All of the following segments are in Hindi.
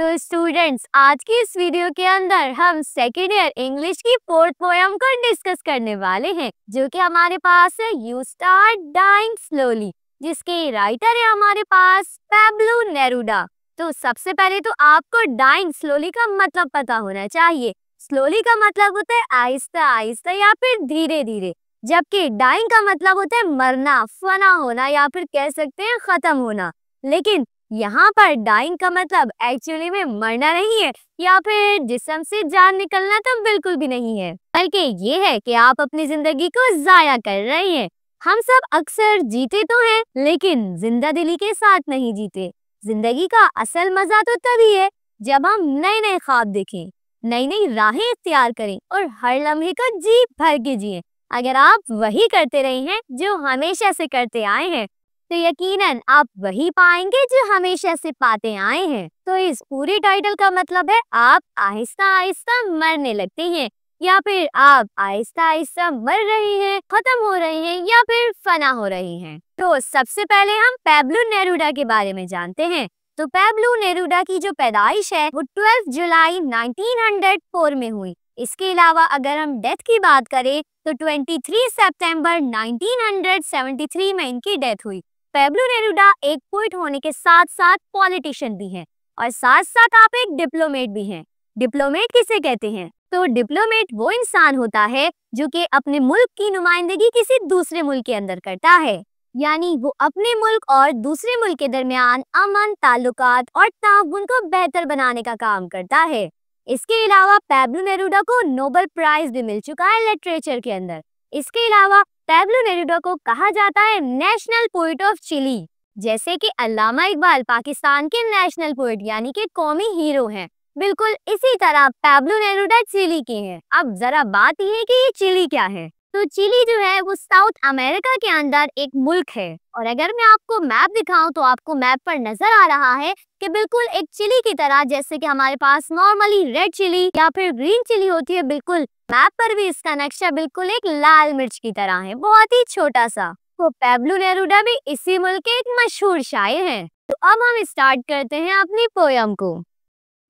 तो स्टूडेंट्स, आज की इस वीडियो के अंदर हम सेकेंड ईयर इंग्लिश की फोर्थ पोयम को डिस्कस करने वाले हैं, जो कि हमारे पास है यू स्टार्ट डाइंग स्लोली, जिसके राइटर है हमारे पास पैब्लो नेरूडा। तो सबसे पहले तो आपको डाइंग स्लोली का मतलब पता होना चाहिए। स्लोली का मतलब होता है आहिस्ता आहिस्ता या फिर धीरे धीरे, जबकि डाइंग का मतलब होता है मरना, फना होना या फिर कह सकते हैं खत्म होना। लेकिन यहाँ पर डाइंग का मतलब एक्चुअली में मरना नहीं है या फिर जिस्म से जान निकलना तो बिल्कुल भी नहीं है, बल्कि ये है कि आप अपनी जिंदगी को जाया कर रहे हैं। हम सब अक्सर जीते तो हैं, लेकिन जिंदा दिली के साथ नहीं जीते। जिंदगी का असल मजा तो तभी है जब हम नए नए ख्वाब देखें, नई नई राहें इख्तियार करें और हर लम्हे को जी भर के जिए। अगर आप वही करते रहे हैं जो हमेशा से करते आए हैं, तो यकीनन आप वही पाएंगे जो हमेशा से पाते आए हैं। तो इस पूरे टाइटल का मतलब है आप आहिस्ता आहिस्ता मरने लगते हैं, या फिर आप आहिस्ता आहिस्ता मर रहे हैं, खत्म हो रहे हैं या फिर फना हो रहे हैं। तो सबसे पहले हम पैब्लो नेरूडा के बारे में जानते हैं। तो पैब्लो नेरूडा की जो पैदाइश है वो 12 जुलाई 1904 में हुई। इसके अलावा अगर हम डेथ की बात करें तो 23 सितंबर 1973 में इनकी डेथ हुई। पैब्लो नेरूडा एक पोइट होने के साथ साथ पॉलिटिशियन भी हैं और साथ साथ आप एक डिप्लोमेट भी हैं। डिप्लोमेट किसे कहते हैं? तो डिप्लोमेट वो इंसान होता है जो कि अपने मुल्क की नुमाइंदगी किसी दूसरे मुल्क के अंदर करता है, यानी वो अपने मुल्क और दूसरे मुल्क के दरमियान अमन, ताल्लुकात और ताउन को बेहतर बनाने का काम करता है। इसके अलावा पैब्लो नेरूडा को नोबेल प्राइज भी मिल चुका है लिटरेचर के अंदर। इसके अलावा पैब्लो नेरूडा को कहा जाता है नेशनल पोएट ऑफ चिली, जैसे कि अल्लामा इकबाल पाकिस्तान के नेशनल पोएट यानी कि कौमी हीरो हैं। बिल्कुल इसी तरह पैब्लो नेरूडा चिली के हैं। अब जरा बात यह है कि ये चिली क्या है। तो चिली जो है वो साउथ अमेरिका के अंदर एक मुल्क है, और अगर मैं आपको मैप दिखाऊं तो आपको मैप पर नजर आ रहा है कि बिल्कुल एक चिली की तरह, जैसे कि हमारे पास नॉर्मली रेड चिली या फिर ग्रीन चिली होती है, बिल्कुल मैप पर भी इसका नक्शा बिल्कुल एक लाल मिर्च की तरह है, बहुत ही छोटा सा। तो पैब्लो नेरूडा भी इसी मुल्क के एक मशहूर शायर हैं। तो अब हम स्टार्ट करते हैं अपनी पोयम को।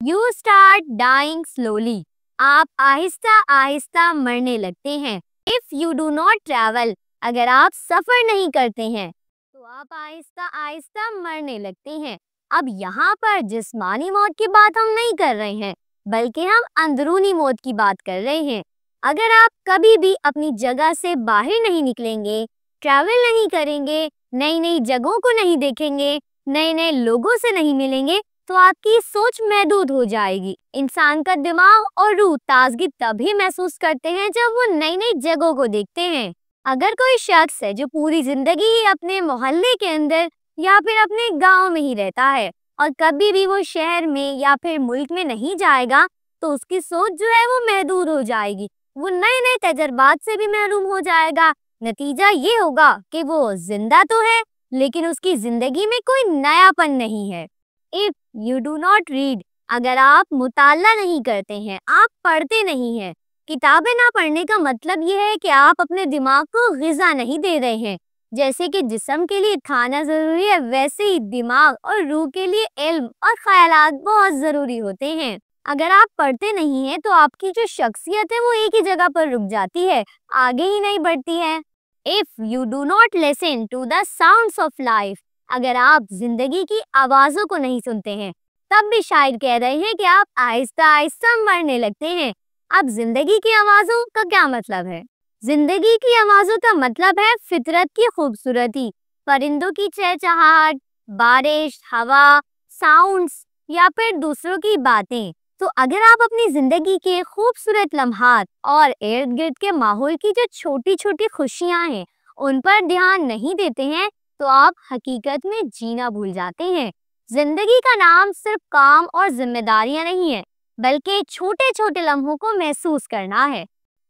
यू स्टार्ट डाइंग स्लोली, आप आहिस्ता आहिस्ता मरने लगते हैं। If you do not travel, अगर आप सफर नहीं करते हैं तो आप आहिस्ता आहिस्ता मरने लगते हैं। अब यहाँ पर जिस्मानी मौत की बात हम नहीं कर रहे हैं, बल्कि हम अंदरूनी मौत की बात कर रहे हैं। अगर आप कभी भी अपनी जगह से बाहर नहीं निकलेंगे, ट्रैवल नहीं करेंगे, नई नई जगहों को नहीं देखेंगे, नए नए लोगों से नहीं मिलेंगे, तो आपकी सोच महदूद हो जाएगी। इंसान का दिमाग और रूह ताजगी तभी महसूस करते हैं जब वो नई नई जगहों को देखते हैं। अगर कोई शख्स है जो पूरी जिंदगी ही अपने मोहल्ले के अंदर या फिर अपने गांव में ही रहता है और कभी भी वो शहर में या फिर मुल्क में नहीं जाएगा, तो उसकी सोच जो है वो महदूद हो जाएगी, वो नए नए तजर्बात से भी महरूम हो जाएगा। नतीजा ये होगा कि वो जिंदा तो है, लेकिन उसकी जिंदगी में कोई नयापन नहीं है। If you do not read, अगर आप मुताला नहीं करते हैं, आप पढ़ते नहीं हैं। किताबें ना पढ़ने का मतलब यह है कि आप अपने दिमाग को ग़िज़ा नहीं दे रहे हैं। जैसे कि जिस्म के लिए खाना जरूरी है, वैसे ही दिमाग और रूह के लिए इल्म और ख्यालात बहुत जरूरी होते हैं। अगर आप पढ़ते नहीं हैं तो आपकी जो शख्सियत है वो एक ही जगह पर रुक जाती है, आगे ही नहीं बढ़ती है। If you do not listen to the sounds of life, अगर आप जिंदगी की आवाजों को नहीं सुनते हैं, तब भी शायद कह रहे हैं कि आप आहिस्ता आहिस्ता मरने लगते हैं। अब जिंदगी की आवाजों का क्या मतलब है? जिंदगी की आवाजों का मतलब है फितरत की खूबसूरती, परिंदों की चहचहाहट, बारिश, हवा, साउंड्स या फिर दूसरों की बातें। तो अगर आप अपनी जिंदगी के खूबसूरत लम्हात और इर्द गिर्द के माहौल की जो छोटी छोटी खुशियां हैं उन पर ध्यान नहीं देते हैं, तो आप हकीकत में जीना भूल जाते हैं। जिंदगी का नाम सिर्फ काम और जिम्मेदारियां नहीं है, बल्कि छोटे छोटे लम्हों को महसूस करना है।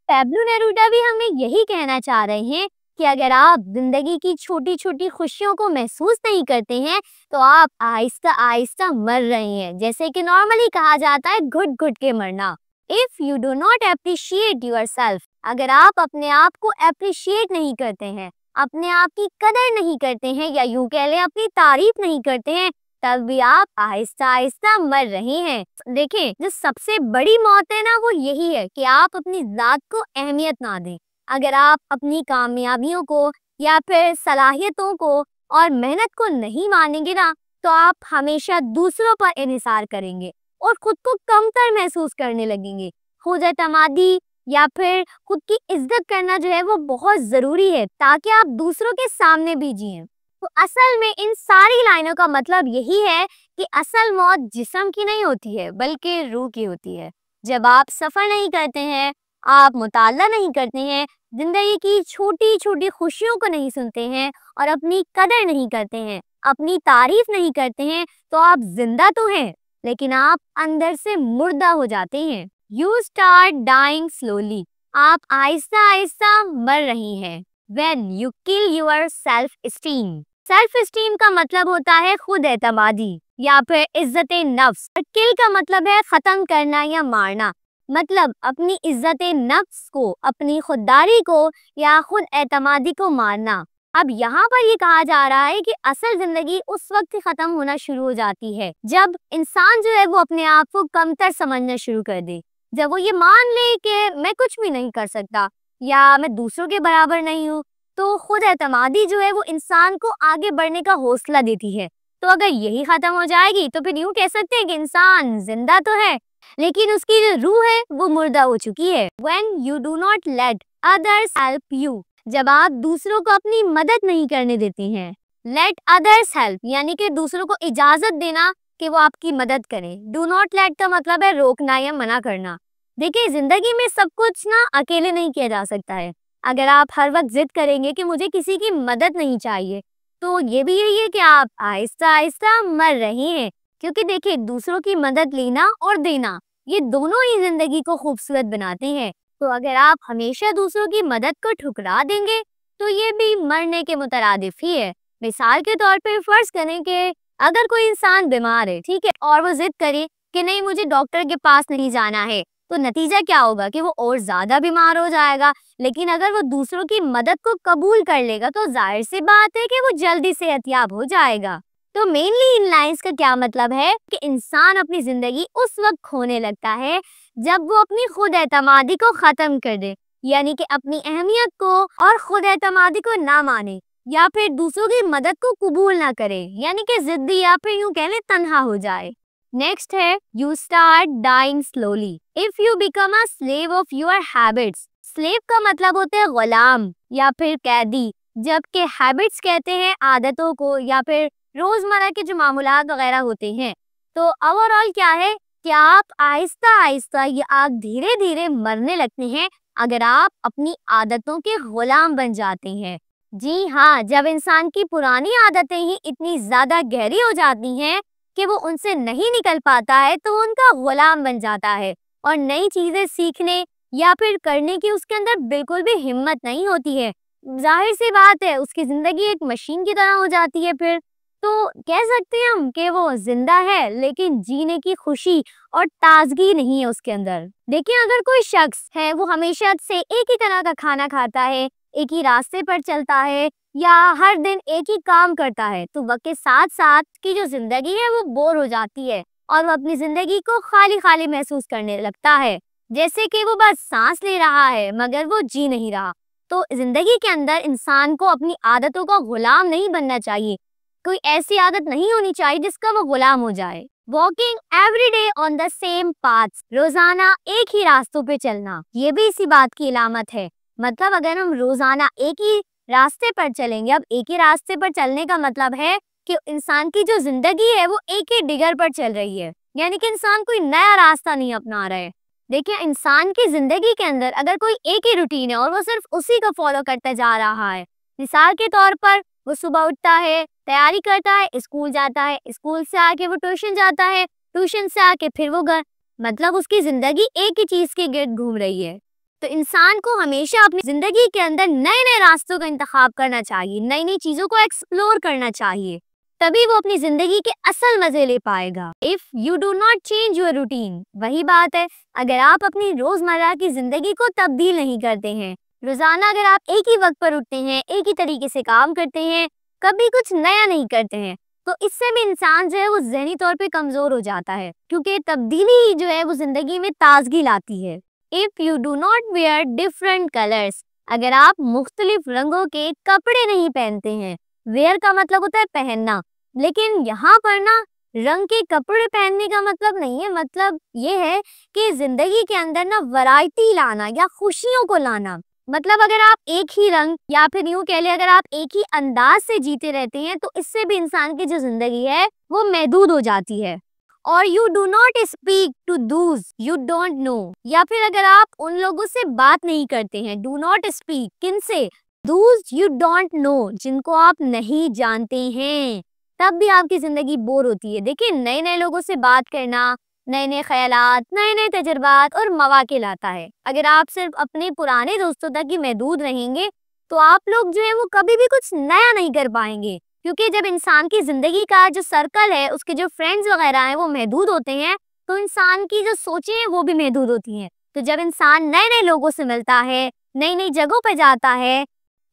पैब्लो नेरूडा भी हमें यही कहना चाह रहे हैं कि अगर आप जिंदगी की छोटी छोटी खुशियों को महसूस नहीं करते हैं, तो आप आहिस्ता आहिस्ता मर रहे हैं, जैसे कि नॉर्मली कहा जाता है घुट घुट के मरना। If you do not appreciate yourself, अगर आप अपने आप को अप्रिशिएट नहीं करते हैं, अपने आप की कदर नहीं करते हैं, या यूं कह लें अपनी तारीफ नहीं करते हैं, तब भी आप आहिस्ता आहिस्ता मर रहे हैं। देखें, जो सबसे बड़ी मौत है ना, वो यही है कि आप अपनी जात को अहमियत ना दें। अगर आप अपनी कामयाबियों को या फिर सलाहियतों को और मेहनत को नहीं मानेंगे ना, तो आप हमेशा दूसरों पर इन्हिसार करेंगे और खुद को कमतर महसूस करने लगेंगे। खुद एतमादी या फिर खुद की इज्जत करना जो है वो बहुत जरूरी है, ताकि आप दूसरों के सामने भी जिएं। तो असल में इन सारी लाइनों का मतलब यही है कि असल मौत जिस्म की नहीं होती है, बल्कि रूह की होती है। जब आप सफर नहीं करते हैं, आप मुताला नहीं करते हैं, जिंदगी की छोटी छोटी खुशियों को नहीं सुनते हैं और अपनी कदर नहीं करते हैं, अपनी तारीफ नहीं करते हैं, तो आप जिंदा तो हैं, लेकिन आप अंदर से मुर्दा हो जाते हैं। You start dying slowly. आप आहिस्ता आहिस्ता मर रही हैं। When you kill your self-esteem। Self esteem का मतलब होता है खुद एतमादी या फिर इज्जत नफ्स। किल का मतलब है खत्म करना या मारना। मतलब अपनी इज्जत नफ्स को, अपनी खुददारी को या खुद एतमादी को मारना। अब यहाँ पर ये कहा जा रहा है कि असल जिंदगी उस वक्त खत्म होना शुरू हो जाती है जब इंसान जो है वो अपने आप को कमतर समझना शुरू कर दे। जब वो ये मान ले कि मैं कुछ भी नहीं कर सकता या मैं दूसरों के बराबर नहीं हूँ, तो खुद एतमादी जो है वो इंसान को आगे बढ़ने का हौसला देती है। तो अगर यही खत्म हो जाएगी तो फिर यूं कह सकते हैं कि इंसान जिंदा तो है, लेकिन उसकी जो रूह है वो मुर्दा हो चुकी है। When you do not let others help you। जब आप दूसरों को अपनी मदद नहीं करने देती हैं। Let others help यानी कि दूसरों को इजाजत देना कि वो आपकी मदद करें। Do not let का मतलब है रोकना या मना करना। देखिए, जिंदगी में सब कुछ ना अकेले नहीं किया जा सकता है। अगर आप हर वक्त जिद करेंगे कि मुझे किसी की मदद नहीं चाहिए, तो ये भी यही है कि आप आहिस्ता आहिस्ता मर रहे हैं। क्योंकि देखिए, दूसरों की मदद लेना और देना, ये दोनों ही जिंदगी को खूबसूरत बनाते हैं। तो अगर आप हमेशा दूसरों की मदद को ठुकरा देंगे, तो ये भी मरने के मुतरादिफ ही है। मिसाल के तौर पे फर्ज करें कि अगर कोई इंसान बीमार है, ठीक है, और वो जिद करे कि नहीं मुझे डॉक्टर के पास नहीं जाना है, तो नतीजा क्या होगा कि वो और ज्यादा बीमार हो जाएगा। लेकिन अगर वो दूसरों की मदद को कबूल कर लेगा, तो जाहिर सी बात है कि वो जल्दी सेहतयाब हो जाएगा। तो मेनली इन लाइंस का क्या मतलब है कि इंसान अपनी जिंदगी उस वक्त खोने लगता है जब वो अपनी खुद एतमादी को खत्म कर दे, यानी कि अपनी अहमियत को और खुद एतमादी को ना माने या फिर दूसरों की मदद को कबूल ना करे, यानी कि जिद्दी या फिर यूं कह ले तन्हा हो जाए। नेक्स्ट है you start dying slowly if you become a slave of your habits. Slave का मतलब होता है गुलाम या फिर कैदी, जबकि हैबिट्स कहते हैं आदतों को या फिर रोजमर्रा के जो मामूलात वगैरह होते हैं। तो ओवरऑल क्या है कि आप आहिस्ता आहिस्ता या आप धीरे धीरे मरने लगते हैं अगर आप अपनी आदतों के गुलाम बन जाते हैं। जी हाँ, जब इंसान की पुरानी आदतें ही इतनी ज्यादा गहरी हो जाती हैं कि वो उनसे नहीं निकल पाता है, तो उनका गुलाम बन जाता है और नई चीजें सीखने या फिर करने की उसके अंदर बिल्कुल भी हिम्मत नहीं होती है। जाहिर सी बात है, उसकी जिंदगी एक मशीन की तरह हो जाती है। फिर तो कह सकते हैं हम कि वो जिंदा है, लेकिन जीने की खुशी और ताजगी नहीं है उसके अंदर। देखिए, अगर कोई शख्स है वो हमेशा से एक ही तरह का खाना खाता है, एक ही रास्ते पर चलता है या हर दिन एक ही काम करता है, तो वक्त के साथ साथ की जो जिंदगी है वो बोर हो जाती है और वो अपनी जिंदगी को खाली खाली महसूस करने लगता है, जैसे कि वो बस सांस ले रहा है मगर वो जी नहीं रहा। तो जिंदगी के अंदर इंसान को अपनी आदतों का गुलाम नहीं बनना चाहिए। कोई ऐसी आदत नहीं होनी चाहिए जिसका वो गुलाम हो जाए। Walking every day on the same path, रोजाना एक ही रास्तों पे चलना, ये भी इसी बात की इलामत है। मतलब अगर हम रोजाना एक ही रास्ते पर चलेंगे, अब एक ही रास्ते पर चलने का मतलब है कि इंसान की जो जिंदगी है वो एक ही डिगर पर चल रही है, यानी कि इंसान कोई नया रास्ता नहीं अपना रहा है। देखिए, इंसान की जिंदगी के अंदर अगर कोई एक ही रूटीन है और वो सिर्फ उसी को फॉलो करता जा रहा है, मिसाल के तौर पर वो सुबह उठता है, तैयारी करता है, स्कूल जाता है, स्कूल से आके वो ट्यूशन जाता है, ट्यूशन से आके फिर वो घर, मतलब उसकी जिंदगी एक ही चीज के गिर्द घूम रही है। तो इंसान को हमेशा अपनी जिंदगी के अंदर नए नए रास्तों का इंतखाब करना चाहिए, नई नई चीजों को एक्सप्लोर करना चाहिए, तभी वो अपनी जिंदगी के असल मजे ले पाएगा। If you do not change your routine, वही बात है, अगर आप अपनी रोजमर्रा की जिंदगी को तब्दील नहीं करते हैं, रोजाना अगर आप एक ही वक्त पर उठते हैं, एक ही तरीके से काम करते हैं, कभी कुछ नया नहीं करते हैं, तो इससे भी इंसान जो है वो ज़हनी तौर पे कमज़ोर हो जाता है, क्योंकि तब्दीली ही जो है वो ज़िंदगी में ताज़गी लाती है। If you do not wear different colours, अगर आप मुख्तलिफ रंगों के कपड़े नहीं पहनते हैं, वेयर का मतलब होता है पहनना, लेकिन यहाँ पर ना रंग के कपड़े पहनने का मतलब नहीं है, मतलब ये है कि जिंदगी के अंदर ना वैरायटी लाना या खुशियों को लाना। मतलब अगर आप एक ही रंग या फिर यूं कह ले अगर आप एक ही अंदाज से जीते रहते हैं तो इससे भी इंसान की जो जिंदगी है वो महदूद हो जाती है। और you do not speak to those you don't know, या फिर अगर आप उन लोगों से बात नहीं करते हैं, डू नॉट स्पीक किनसे, दूज यू डोंट नो, जिनको आप नहीं जानते हैं, तब भी आपकी जिंदगी बोर होती है। देखिए नए नए लोगों से बात करना नए नए ख्यालात, नए नए तजुर्बात और मौके लाता है। अगर आप सिर्फ अपने पुराने दोस्तों तक ही महदूद रहेंगे तो आप लोग जो है वो कभी भी कुछ नया नहीं कर पाएंगे, क्योंकि जब इंसान की जिंदगी का जो सर्कल है, उसके जो फ्रेंड्स वगैरह हैं वो महदूद होते हैं, तो इंसान की जो सोचें हैं वो भी महदूद होती हैं। तो जब इंसान नए नए लोगों से मिलता है, नई नई जगहों पर जाता है,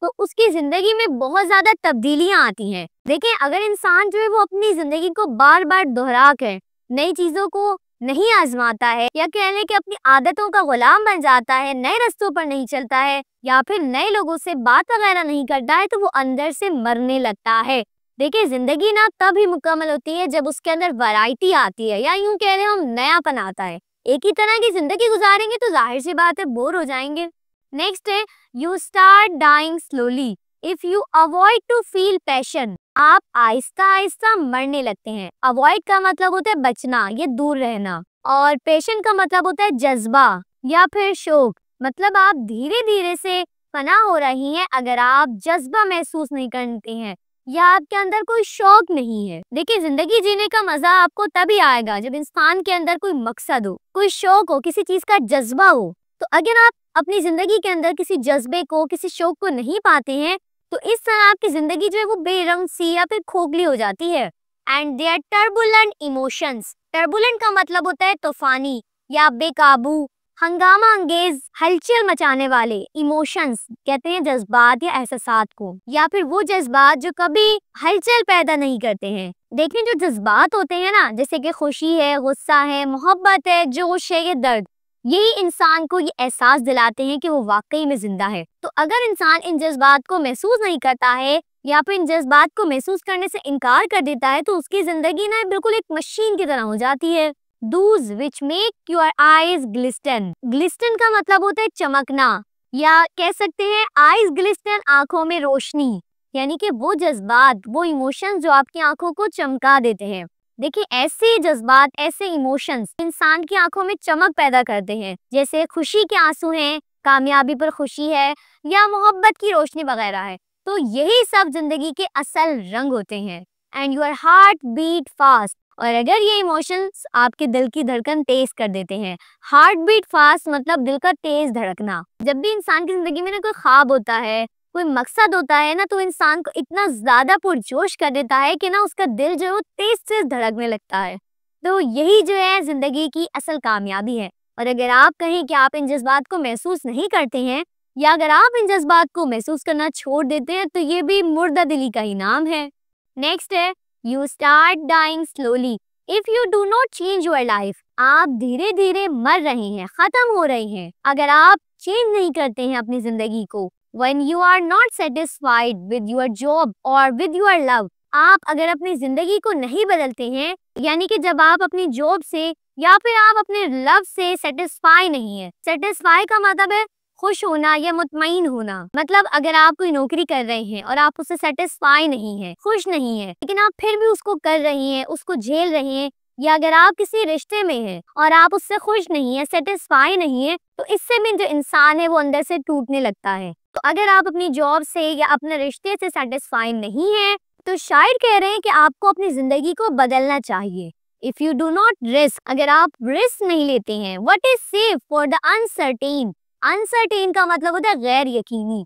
तो उसकी जिंदगी में बहुत ज्यादा तब्दीलियां आती हैं। देखिए अगर इंसान जो है वो अपनी जिंदगी को बार बार दोहरा कर नई चीजों को नहीं आजमाता है, या कह लें कि अपनी आदतों का गुलाम बन जाता है, नए रास्तों पर नहीं चलता है, या फिर नए लोगों से बात वगैरह नहीं करता है, तो वो अंदर से मरने लगता है। देखिए जिंदगी ना तब ही मुकम्मल होती है जब उसके अंदर वैरायटी आती है, या यूं कह रहे हम नयापन आता है। एक ही तरह की जिंदगी गुजारेंगे तो जाहिर सी बात है बोर हो जाएंगे। नेक्स्ट है you start dying slowly if you avoid to feel passion, आप आहिस्ता आहिस्ता मरने लगते हैं। अवॉइड का मतलब होता है बचना, ये दूर रहना, और पैशन का मतलब होता है जज्बा या फिर शौक, मतलब आप धीरे धीरे से फना हो रही हैं अगर आप जज्बा महसूस नहीं करते हैं या आपके अंदर कोई शौक नहीं है। देखिए जिंदगी जीने का मजा आपको तभी आएगा जब इंसान के अंदर कोई मकसद हो, कोई शौक हो, किसी चीज का जज्बा हो। तो अगर आप अपनी जिंदगी के अंदर किसी जज्बे को, किसी शौक को नहीं पाते हैं, तो इस तरह आपकी जिंदगी जो है वो बेरंग सी या फिर खोखली हो जाती है। And their turbulent emotions, turbulent का मतलब होता है तूफानी या बेकाबू, हंगामा अंगेज, हलचल मचाने वाले। इमोशंस कहते हैं जज्बात या एहसासात को, या फिर वो जज्बात जो कभी हलचल पैदा नहीं करते हैं। देखिए जो जज्बात होते हैं ना, जैसे कि खुशी है, गुस्सा है, मोहब्बत है, जोश है, ये दर्द, यही इंसान को ये एहसास दिलाते हैं कि वो वाकई में जिंदा है। तो अगर इंसान इन जज्बात को महसूस नहीं करता है या फिर इन जज्बात को महसूस करने से इनकार कर देता है, तो उसकी जिंदगी ना बिल्कुल एक मशीन की तरह हो जाती है। Those which make your eyes glisten, glisten का मतलब होता है चमकना, या कह सकते हैं eyes glisten, आंखों में रोशनी, यानी कि वो जज्बात, वो इमोशंस जो आपकी आंखों को चमका देते हैं। देखिए ऐसे जज्बात, ऐसे इमोशंस इंसान की आंखों में चमक पैदा करते हैं, जैसे खुशी के आंसू हैं, कामयाबी पर खुशी है, या मोहब्बत की रोशनी वगैरह है। तो यही सब जिंदगी के असल रंग होते हैं। And your heart beat fast, और अगर ये इमोशंस आपके दिल की धड़कन तेज कर देते हैं। हार्ट बीट फास्ट मतलब दिल का तेज धड़कना। जब भी इंसान की जिंदगी में ना कोई ख्वाब होता है, कोई मकसद होता है ना, तो इंसान को इतना ज्यादा पुरजोश कर देता है कि ना उसका दिल जो है वो तेज तेज धड़कने लगता है। तो यही जो है जिंदगी की असल कामयाबी है। और अगर आप कहें कि आप इन जज्बात को महसूस नहीं करते हैं, या अगर आप इन जज्बात को महसूस करना छोड़ देते हैं, तो ये भी मुर्दा दिली का ही नाम है। नेक्स्ट है you start dying slowly if you do not change your life, आप धीरे धीरे मर रहे हैं, खत्म हो रहे हैं अगर आप चेंज नहीं करते हैं अपनी जिंदगी को। When you are not satisfied with your job or with your love, आप अगर अपनी जिंदगी को नहीं बदलते हैं, यानी कि जब आप अपनी जॉब से या फिर आप अपने लव से सेटिस्फाई नहीं है। सेटिस्फाई का मतलब है खुश होना या मुतमईन होना। मतलब अगर आप कोई नौकरी कर रहे हैं और आप उससे सेटिस्फाई नहीं है, खुश नहीं है, लेकिन आप फिर भी उसको कर रही हैं, उसको झेल रही हैं, या अगर आप किसी रिश्ते में हैं और आप उससे खुश नहीं है, सेटिस्फाई नहीं है, तो इससे भी जो इंसान है वो अंदर से टूटने लगता है। तो अगर आप अपनी जॉब से या अपने रिश्ते से सेटिस्फाई नहीं है, तो शायर कह रहे हैं कि आपको अपनी जिंदगी को बदलना चाहिए। If you do not risk, अगर आप रिस्क नहीं लेते हैं, what is safe for the uncertain, uncertain का मतलब होता है गैर यकीनी।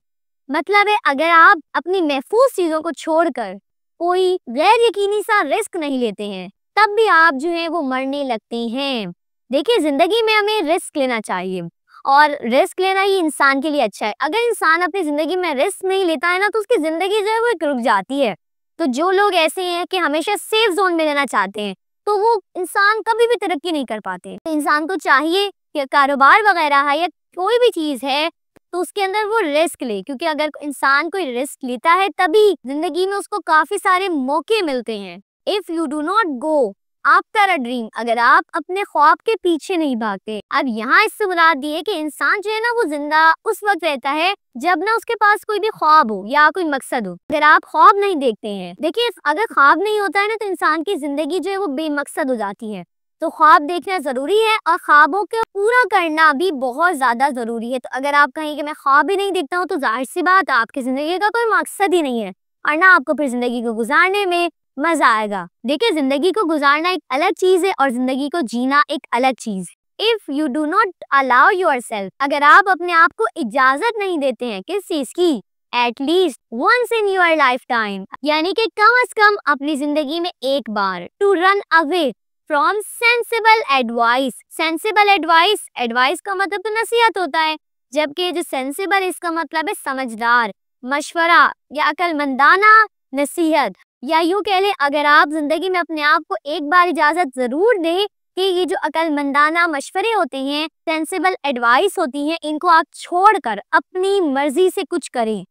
मतलब है अगर आप अपनी महफूज चीजों को छोड़कर कोई गैर यकीनी सा रिस्क नहीं लेते हैं, तब भी आप जो है वो मरने लगते हैं। देखिए जिंदगी में हमें रिस्क लेना चाहिए, और रिस्क लेना ही इंसान के लिए अच्छा है। अगर इंसान अपनी जिंदगी में रिस्क नहीं लेता है ना, तो उसकी जिंदगी जो है वो रुक जाती है। तो जो लोग ऐसे हैं कि हमेशा सेफ जोन में रहना चाहते हैं, तो वो इंसान कभी भी तरक्की नहीं कर पाते। तो इंसान को चाहिए कि कारोबार वगैरह है या कोई भी चीज है तो उसके अंदर वो रिस्क ले, क्योंकि अगर इंसान कोई रिस्क लेता है तभी जिंदगी में उसको काफी सारे मौके मिलते हैं। If you do not go after a dream, अगर आप अपने ख्वाब के पीछे नहीं भागते। अब यहाँ इससे मुराद दी है कि इंसान जो है ना वो जिंदा उस वक्त रहता है जब ना उसके पास कोई भी ख्वाब हो या कोई मकसद हो। अगर आप ख्वाब नहीं देखते हैं, देखिए अगर ख्वाब नहीं होता है ना तो इंसान की जिंदगी जो है वो बेमकसद हो जाती है। तो ख्वाब देखना जरूरी है और ख्वाबों को पूरा करना भी बहुत ज्यादा जरूरी है। तो अगर आप कहें कि मैं ख्वाब ही नहीं देखता हूँ तो जाहिर सी बात आपकी जिंदगी का कोई मकसद ही नहीं है और ना आपको फिर जिंदगी को गुजारने में मजा आएगा। देखिए जिंदगी को गुजारना एक अलग चीज है और जिंदगी को जीना एक अलग चीज है। If you do not allow yourself, अगर आप अपने आप को इजाजत नहीं देते हैं किस चीज की, at least once in your lifetime, यानी कि कम से कम अपनी जिंदगी में एक बार, to run away from sensible advice. Sensible advice, advice का मतलब तो नसीहत होता है, जबकि जो सेंसिबल इसका मतलब है समझदार, मशवरा या अकलमंदाना नसीहत। या यूं कह लें, अगर आप जिंदगी में अपने आप को एक बार इजाजत जरूर दें कि ये जो अकलमंदाना मशवरे होते हैं, सेंसिबल एडवाइस होती हैं, इनको आप छोड़कर अपनी मर्जी से कुछ करें।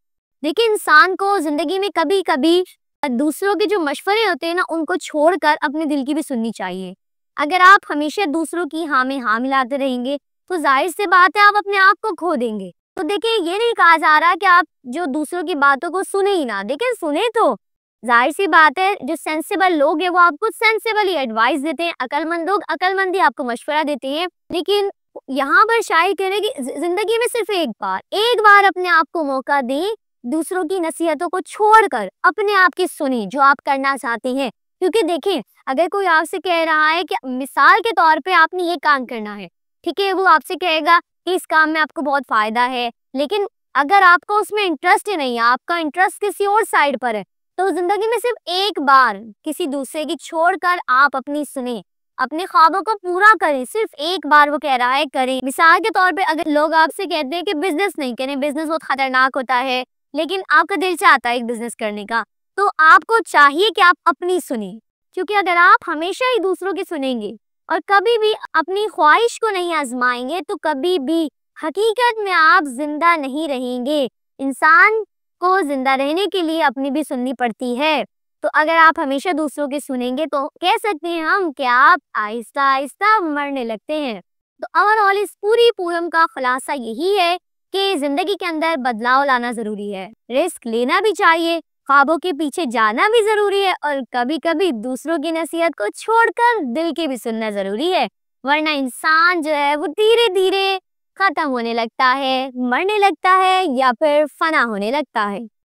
देखिए इंसान को जिंदगी में कभी कभी दूसरों के जो मशवरे होते हैं ना उनको छोड़कर अपने दिल की भी सुननी चाहिए। अगर आप हमेशा दूसरों की हाँ में हाँ मिलाते रहेंगे तो जाहिर सी बात है आप अपने आप को खो देंगे। तो देखिए ये नहीं कहा जा रहा कि आप जो दूसरों की बातों को सुने ही ना, देखिए सुने तो जाहिर सी बात है जो सेंसिबल लोग हैं वो आपको सेंसिबली एडवाइस देते हैं, अकलमंद लोग अकलमंदी आपको मशवरा देते हैं। लेकिन यहाँ पर शायद कह रहे कि जिंदगी में सिर्फ एक बार अपने आप को मौका दें, दूसरों की नसीहतों को छोड़कर अपने आप की सुनी जो आप करना चाहते हैं। क्योंकि देखिए अगर कोई आपसे कह रहा है कि मिसाल के तौर पे आपने ये काम करना है, ठीक है, वो आपसे कहेगा कि इस काम में आपको बहुत फायदा है, लेकिन अगर आपको उसमें इंटरेस्ट ही नहीं है, आपका इंटरेस्ट किसी और साइड पर है, तो जिंदगी में सिर्फ एक बार किसी दूसरे की छोड़कर आप अपनी सुने, अपने ख्वाबों को पूरा करें। सिर्फ एक बार वो कह रहा है करें। मिसाल के तौर पे अगर लोग आपसे कहते हैं कि बिजनेस नहीं करें, बिजनेस बहुत खतरनाक होता है, लेकिन आपका दिल चाहता है एक बिजनेस करने का, तो आपको चाहिए कि आप अपनी सुने। क्योंकि अगर आप हमेशा ही दूसरों की सुनेंगे और कभी भी अपनी ख्वाहिश को नहीं आजमाएंगे तो कभी भी हकीकत में आप जिंदा नहीं रहेंगे। इंसान को जिंदा रहने के लिए अपनी भी सुननी पड़ती है। तो अगर आप हमेशा दूसरों की सुनेंगे तो कह सकते हैं हम कि आप आहिस्ता आहिस्ता मरने लगते हैं। तो ओवरऑल इस पूरी पोयम का खुलासा यही है कि जिंदगी के अंदर बदलाव लाना जरूरी है, रिस्क लेना भी चाहिए, ख्वाबों के पीछे जाना भी जरूरी है और कभी कभी दूसरों की नसीहत को छोड़कर दिल की भी सुनना जरूरी है, वरना इंसान जो है वो धीरे धीरे खत्म होने लगता है, मरने लगता है या फिर फना होने लगता है।